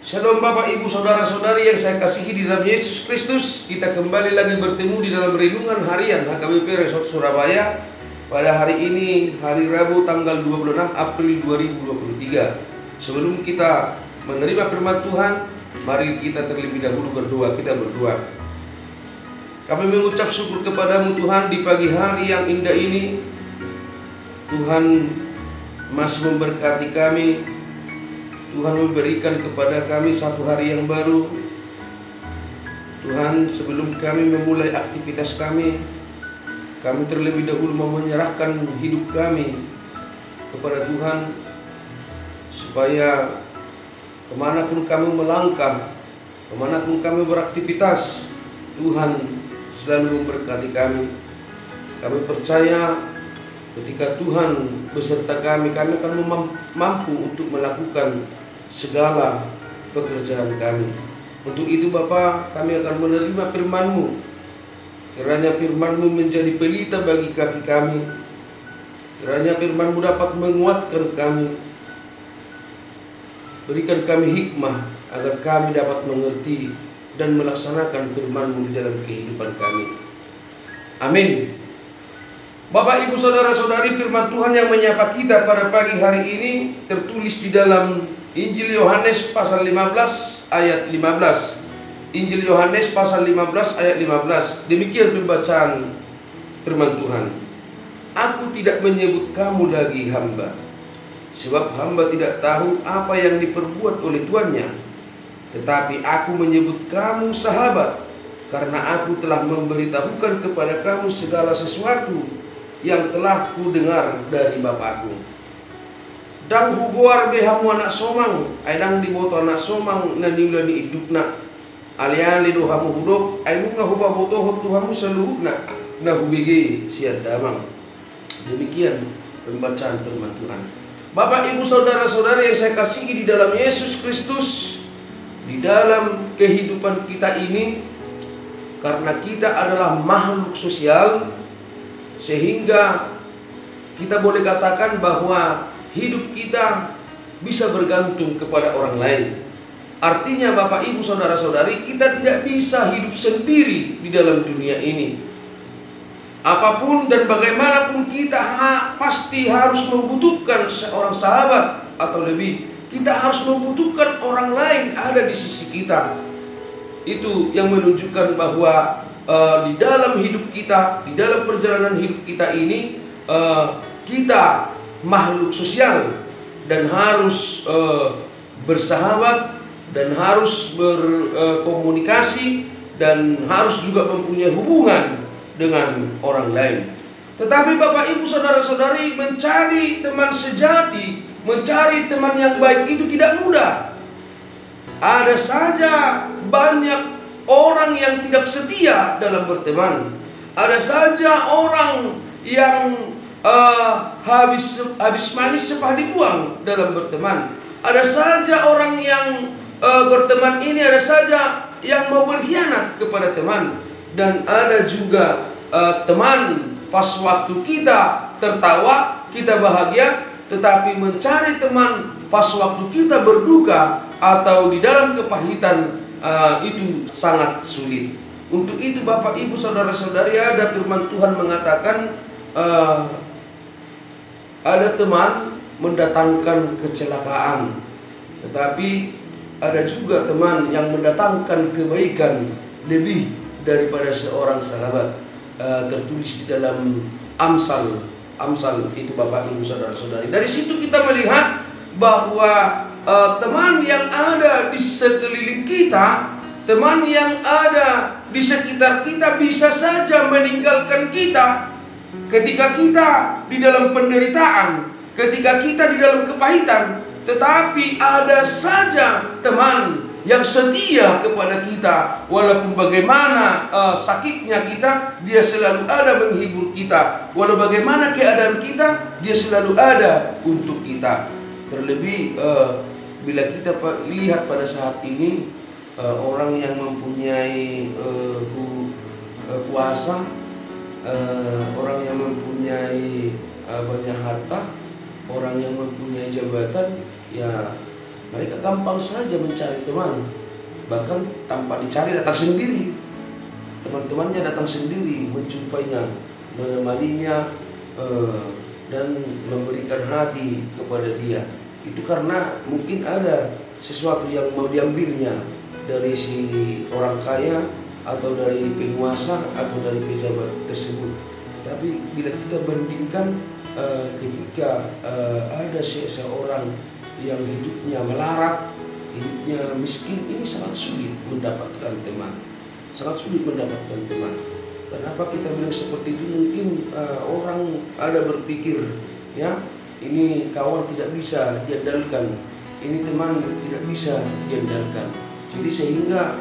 Shalom Bapak Ibu Saudara-saudari yang saya kasihi di dalam Yesus Kristus. Kita kembali lagi bertemu di dalam renungan harian HKBP Resort Surabaya pada hari ini, hari Rabu tanggal 26 April 2023. Sebelum kita menerima firman Tuhan, mari kita terlebih dahulu berdoa. Kita berdoa. Kami mengucap syukur kepadamu Tuhan di pagi hari yang indah ini. Tuhan masih memberkati kami. Tuhan memberikan kepada kami satu hari yang baru. Tuhan, sebelum kami memulai aktivitas kami terlebih dahulu mau menyerahkan hidup kami kepada Tuhan, supaya kemanapun kami melangkah, kemanapun kami beraktivitas, Tuhan selalu memberkati kami. Kami percaya ketika Tuhan beserta kami akan mampu untuk melakukan segala pekerjaan kami. Untuk itu Bapa, kami akan menerima firman-Mu. Kiranya firman-Mu menjadi pelita bagi kaki kami. Kiranya firman-Mu dapat menguatkan kami. Berikan kami hikmah agar kami dapat mengerti dan melaksanakan firman-Mu di dalam kehidupan kami. Amin. Bapak, Ibu, Saudara-saudari, firman Tuhan yang menyapa kita pada pagi hari ini tertulis di dalam Injil Yohanes pasal 15 ayat 15. Injil Yohanes pasal 15 ayat 15. Demikian pembacaan firman Tuhan. Aku tidak menyebut kamu lagi hamba, sebab hamba tidak tahu apa yang diperbuat oleh tuannya. Tetapi aku menyebut kamu sahabat, karena aku telah memberitahukan kepada kamu segala sesuatu yang telah ku dengar dari Bapakku. Dang hubuar behamu anak somang, aidang diboto anak somang na niula ni idupna. Aliali dohamu hudok, ainunga huba boto Tuhanmu seluhukna na hubigi siad damang. Demikian pembacaan firman Tuhan. Bapak, Ibu, Saudara-saudari yang saya kasihi di dalam Yesus Kristus, di dalam kehidupan kita ini, karena kita adalah makhluk sosial, sehingga kita boleh katakan bahwa hidup kita bisa bergantung kepada orang lain. Artinya Bapak, Ibu, Saudara-saudari, kita tidak bisa hidup sendiri di dalam dunia ini. Apapun dan bagaimanapun kita pasti harus membutuhkan seorang sahabat, atau lebih, kita harus membutuhkan orang lain ada di sisi kita. Itu yang menunjukkan bahwa di dalam hidup kita, di dalam perjalanan hidup kita ini, kita makhluk sosial dan harus bersahabat dan harus berkomunikasi dan harus juga mempunyai hubungan dengan orang lain. Tetapi Bapak, Ibu, Saudara-saudari, mencari teman sejati, mencari teman yang baik itu tidak mudah. Ada saja banyak orang yang tidak setia dalam berteman. Ada saja orang yang habis manis sepah dibuang dalam berteman. Ada saja orang yang berteman ini, ada saja yang mau berkhianat kepada teman. Dan ada juga teman pas waktu kita tertawa, kita bahagia, tetapi mencari teman pas waktu kita berduka atau di dalam kepahitan, itu sangat sulit. Untuk itu Bapak, Ibu, Saudara-saudari, ada firman Tuhan mengatakan ada teman mendatangkan kecelakaan, tetapi ada juga teman yang mendatangkan kebaikan lebih daripada seorang sahabat. Tertulis di dalam Amsal itu Bapak, Ibu, Saudara-saudari. Dari situ kita melihat bahwa teman yang ada di sekeliling kita, teman yang ada di sekitar kita bisa saja meninggalkan kita ketika kita di dalam penderitaan, ketika kita di dalam kepahitan. Tetapi ada saja teman yang setia kepada kita, walaupun bagaimana sakitnya kita, dia selalu ada menghibur kita. Walau bagaimana keadaan kita, dia selalu ada untuk kita. Terlebih bila kita lihat pada saat ini, orang yang mempunyai kuasa, orang yang mempunyai banyak harta, orang yang mempunyai jabatan, ya Mereka gampang saja mencari teman, bahkan tanpa dicari datang sendiri. Teman-temannya datang sendiri, menjumpainya, menemaninya, dan memberikan hati kepada dia. Itu karena mungkin ada sesuatu yang mau diambilnya dari si orang kaya, atau dari penguasa, atau dari pejabat tersebut. Tapi bila kita bandingkan ketika ada seseorang yang hidupnya melarat, hidupnya miskin, ini sangat sulit mendapatkan teman. Sangat sulit mendapatkan teman. Kenapa kita bilang seperti itu? Mungkin orang ada berpikir, ya, ini kawan tidak bisa diandalkan, ini teman tidak bisa diandalkan. Jadi sehingga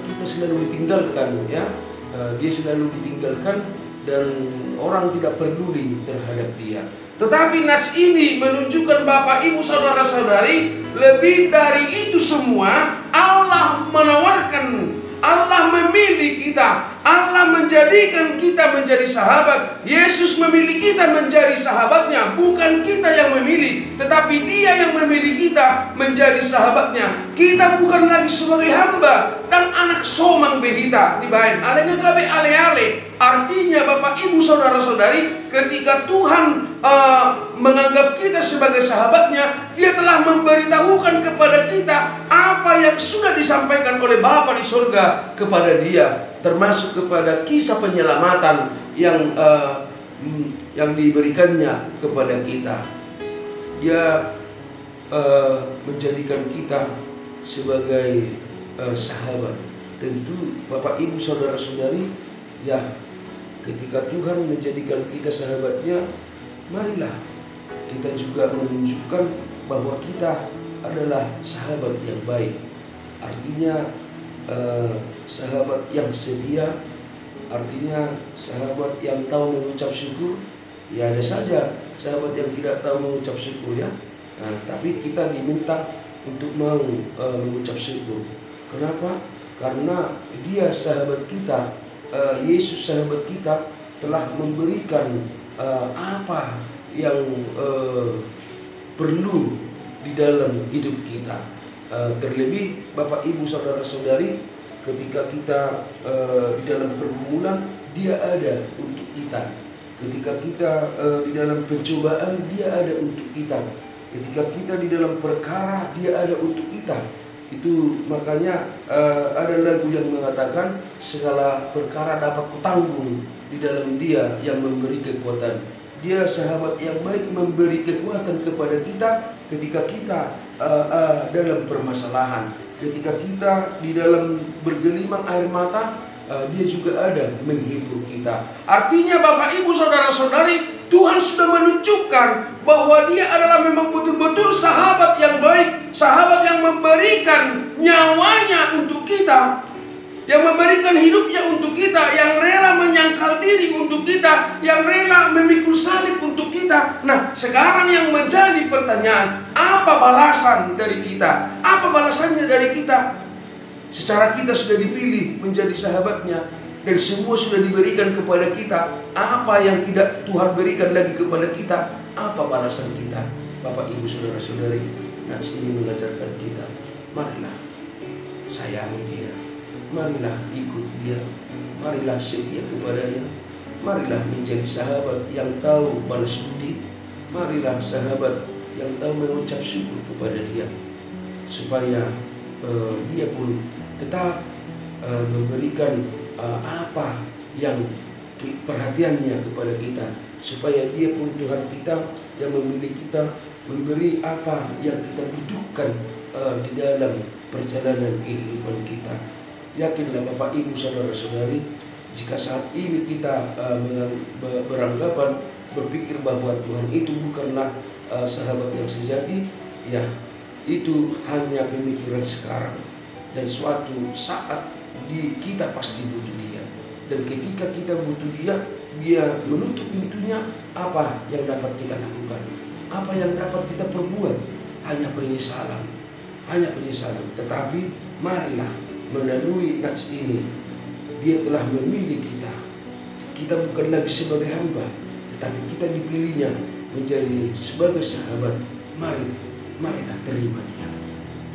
kita selalu ditinggalkan, ya, dia selalu ditinggalkan dan orang tidak peduli terhadap dia. Tetapi nas ini menunjukkan Bapak Ibu Saudara-saudari, lebih dari itu semua, Allah menawarkan, Allah memilih kita, Allah menjadikan kita menjadi sahabat. Yesus memilih kita menjadi sahabatnya, bukan kita yang memilih, tetapi Dia yang memilih kita menjadi sahabatnya. Kita bukan lagi sebagai hamba dan anak somang behita dibain alenya gabe ale-ale. Artinya Bapak Ibu Saudara-saudari, ketika Tuhan menganggap kita sebagai sahabatnya, Dia telah memberitahukan kepada kita apa yang sudah disampaikan oleh Bapa di surga kepada Dia, termasuk kepada kisah penyelamatan yang diberikannya kepada kita. Dia menjadikan kita sebagai sahabat. Tentu Bapak Ibu Saudara-saudari, ya, ketika Tuhan menjadikan kita sahabatnya, marilah kita juga menunjukkan bahwa kita adalah sahabat yang baik. Artinya sahabat yang setia, artinya sahabat yang tahu mengucap syukur. Ya, ada saja sahabat yang tidak tahu mengucap syukur, ya. Tapi kita diminta untuk mau mengucap syukur. Kenapa? Karena Dia sahabat kita, Yesus sahabat kita, telah memberikan apa yang perlu di dalam hidup kita. Terlebih Bapak Ibu Saudara-saudari, ketika kita di dalam pergumulan, Dia ada untuk kita. Ketika kita di dalam pencobaan, Dia ada untuk kita. Ketika kita di dalam perkara, Dia ada untuk kita. Itu makanya ada lagu yang mengatakan, segala perkara dapat kutanggung di dalam Dia yang memberi kekuatan. Dia sahabat yang baik, memberi kekuatan kepada kita ketika kita dalam permasalahan. Ketika kita di dalam bergelimang air mata, Dia juga ada menghibur kita. Artinya Bapak Ibu Saudara-saudari, Tuhan sudah menunjukkan bahwa Dia adalah memang betul-betul sahabat yang baik, sahabat yang memberikan nyawanya untuk kita, yang memberikan hidupnya untuk kita, yang rela menyangkal diri untuk kita, yang rela memikul salib untuk kita. Nah, sekarang yang menjadi pertanyaan, apa balasan dari kita? Apa balasannya dari kita? Secara kita sudah dipilih menjadi sahabatnya, dan semua sudah diberikan kepada kita. Apa yang tidak Tuhan berikan lagi kepada kita? Apa balasan kita? Bapak Ibu Saudara-saudari, nats ini mengajarkan kita, marilah sayangi Dia, marilah ikut Dia, marilah setia kepadanya, marilah menjadi sahabat yang tahu balas budi, marilah sahabat yang tahu mengucap syukur kepada Dia, supaya Dia pun tetap memberikan apa yang perhatiannya kepada kita, supaya Dia pun Tuhan kita yang memilih kita, memberi apa yang kita butuhkan di dalam perjalanan kehidupan kita. Yakinlah Bapak Ibu Saudara-saudari, jika saat ini kita beranggapan, berpikir bahwa Tuhan itu bukanlah sahabat yang sejati, ya, itu hanya pemikiran sekarang. Dan suatu saat kita pasti butuh Dia. Dan ketika kita butuh Dia, Dia menutup pintunya. Apa yang dapat kita lakukan? Apa yang dapat kita perbuat? Hanya penyesalan. Hanya penyesalan. Tetapi marilah melalui nats ini, Dia telah memilih kita. Kita bukan lagi sebagai hamba, tetapi kita dipilihnya menjadi sebagai sahabat. Marilah terima Dia.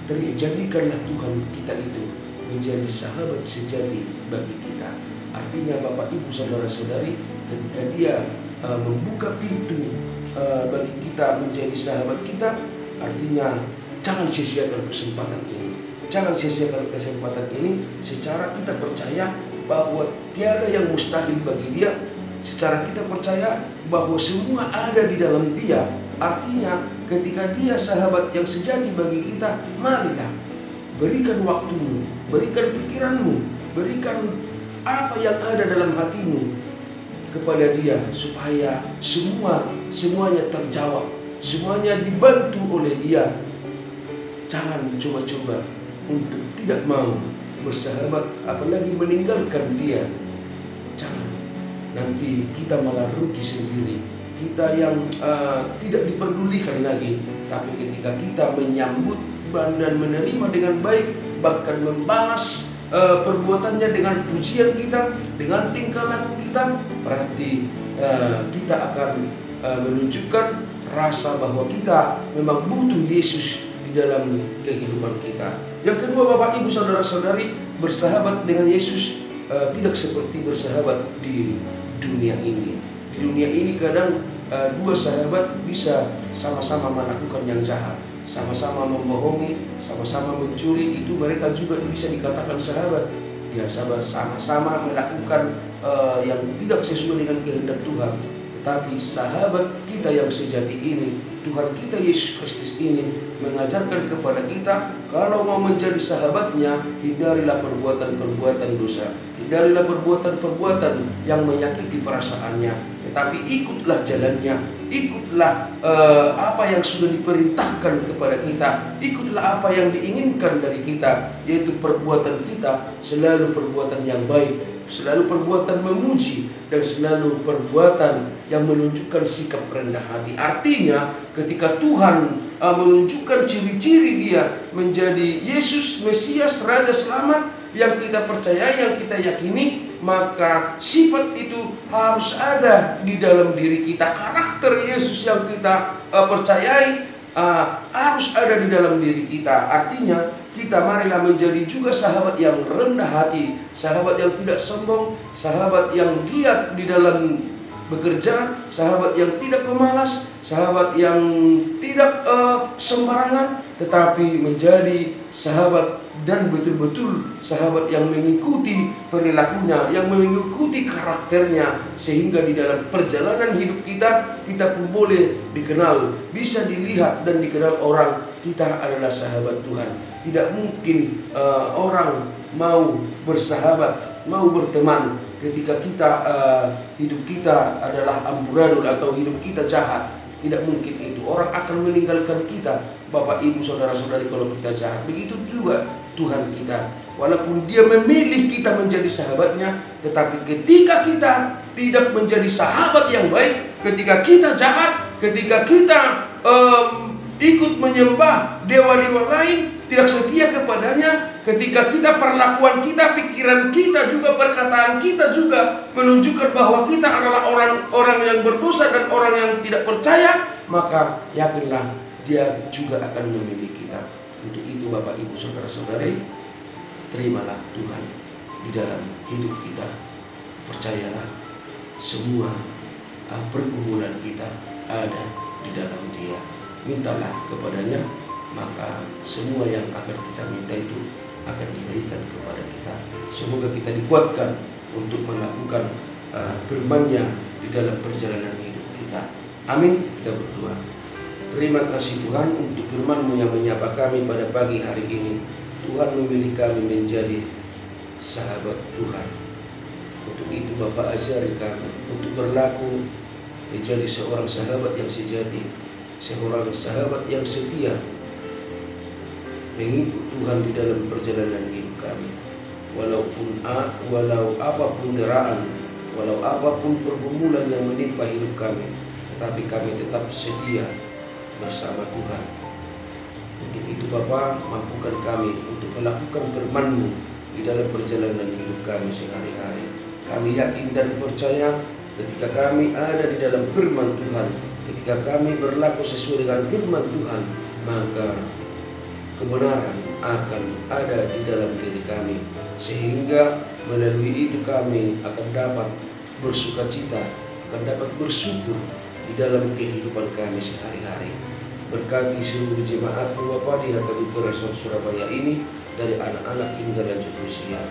jadikanlah Tuhan kita itu menjadi sahabat sejati bagi kita. Artinya Bapak Ibu Saudara-saudari, ketika Dia membuka pintu bagi kita menjadi sahabat kita, artinya jangan sia-siakan kesempatan ini. Jangan sia-siakan kesempatan ini secara kita percaya bahwa tiada yang mustahil bagi Dia, secara kita percaya bahwa semua ada di dalam Dia. Artinya ketika Dia sahabat yang sejati bagi kita, marilah berikan waktumu, berikan pikiranmu, berikan apa yang ada dalam hatimu kepada Dia, supaya semuanya terjawab, semuanya dibantu oleh Dia. Jangan coba-coba untuk tidak mau bersahabat, apalagi meninggalkan Dia. Jangan, nanti kita malah rugi sendiri. Kita yang tidak diperdulikan lagi. Tapi ketika kita menyambut dan menerima dengan baik, bahkan membalas perbuatannya dengan pujian kita, dengan tingkah laku kita, berarti kita akan menunjukkan rasa bahwa kita memang butuh Yesus di dalam kehidupan kita. Yang kedua, Bapak Ibu Saudara-saudari, bersahabat dengan Yesus tidak seperti bersahabat di dunia ini. Di dunia ini kadang dua sahabat bisa sama-sama melakukan yang jahat, sama-sama membohongi, sama-sama mencuri, itu mereka juga bisa dikatakan sahabat. Ya, sama-sama melakukan yang tidak sesuai dengan kehendak Tuhan. Tetapi sahabat kita yang sejati ini, Tuhan kita Yesus Kristus ini mengajarkan kepada kita, kalau mau menjadi sahabatnya, hindarilah perbuatan-perbuatan dosa, hindarilah perbuatan-perbuatan yang menyakiti perasaannya, tetapi ikutlah jalannya, ikutlah apa yang sudah diperintahkan kepada kita, ikutlah apa yang diinginkan dari kita, yaitu perbuatan kita selalu perbuatan yang baik, selalu perbuatan memuji, dan selalu perbuatan yang menunjukkan sikap rendah hati. Artinya ketika Tuhan menunjukkan ciri-ciri Dia menjadi Yesus Mesias, Raja Selamat yang kita percaya, yang kita yakini, maka sifat itu harus ada di dalam diri kita. Karakter Yesus yang kita percayai harus ada di dalam diri kita. Artinya kita marilah menjadi juga sahabat yang rendah hati, sahabat yang tidak sombong, sahabat yang giat di dalam bekerja, sahabat yang tidak pemalas, sahabat yang tidak sembarangan, tetapi menjadi sahabat dan betul-betul sahabat yang mengikuti perilakunya, yang mengikuti karakternya, sehingga di dalam perjalanan hidup kita, kita pun boleh dikenal, bisa dilihat dan dikenal orang, kita adalah sahabat Tuhan. Tidak mungkin orang mau bersahabat, mau berteman ketika kita hidup kita adalah amburadul atau hidup kita jahat. Tidak mungkin itu. Orang akan meninggalkan kita, Bapak Ibu Saudara-saudari, kalau kita jahat. Begitu juga Tuhan kita. Walaupun Dia memilih kita menjadi sahabatnya, tetapi ketika kita tidak menjadi sahabat yang baik, ketika kita jahat, ketika kita ikut menyembah dewa-dewa lain, tidak setia kepadanya, ketika kita perlakuan kita, pikiran kita juga, perkataan kita juga menunjukkan bahwa kita adalah orang-orang yang berdosa dan orang yang tidak percaya, maka yakinlah Dia juga akan memilih kita. Untuk itu Bapak Ibu Saudara-saudari, terimalah Tuhan di dalam hidup kita. Percayalah semua pergumulan kita ada di dalam Dia. Mintalah kepadanya, maka semua yang akan kita minta itu akan diberikan kepada kita. Semoga kita dikuatkan untuk melakukan firman-Nya di dalam perjalanan hidup kita. Amin. Kita berdoa. Terima kasih Tuhan untuk firman-Mu yang menyapa kami pada pagi hari ini. Tuhan memilih kami menjadi sahabat Tuhan. Untuk itu Bapa ajari kami untuk berlaku menjadi seorang sahabat yang sejati, seorang sahabat yang setia, mengikut Tuhan di dalam perjalanan hidup kami. Walau apapun deraan, walau apapun pergumulan yang menimpa hidup kami, tetapi kami tetap setia bersama Tuhan. Untuk itu Bapa, mampukan kami untuk melakukan firman-Mu di dalam perjalanan hidup kami sehari-hari. Kami yakin dan percaya ketika kami ada di dalam firman Tuhan, ketika kami berlaku sesuai dengan firman Tuhan, maka kebenaran akan ada di dalam diri kami, sehingga melalui itu kami akan dapat bersukacita, akan dapat bersyukur di dalam kehidupan kami sehari-hari. Berkati seluruh jemaat-Mu Bapa di HKBP Resort Surabaya ini, dari anak-anak hingga lanjut usia.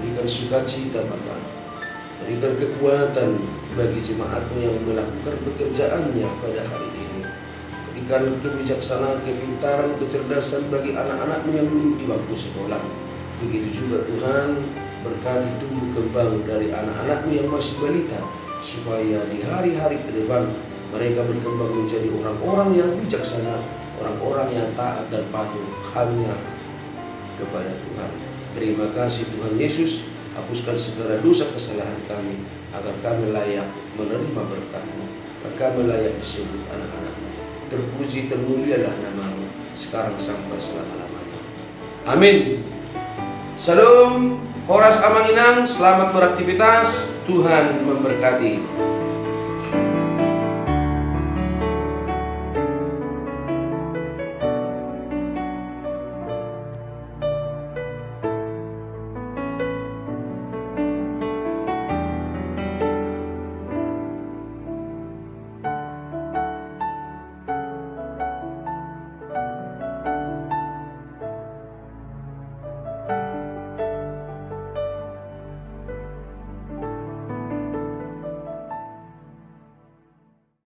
Berikan sukacita Bapa, berikan kekuatan bagi jemaat-Mu yang melakukan pekerjaannya pada hari ini. Berikan kebijaksanaan, kepintaran, kecerdasan bagi anak-anak-Mu yang duduk di bangku sekolah. Begitu juga Tuhan, berkati tumbuh kembang dari anak-anak-Mu yang masih balita, supaya di hari-hari ke depan mereka berkembang menjadi orang-orang yang bijaksana, orang-orang yang taat dan patuh hanya kepada Tuhan. Terima kasih Tuhan Yesus, hapuskan segala dosa kesalahan kami, agar kami layak menerima berkat-Mu, agar kami layak disebut anak-anak-Mu. Terpuji termulialah nama-Mu, sekarang sampai selama-lamanya. Amin. Salam, Horas Amanginang, selamat beraktivitas, Tuhan memberkati.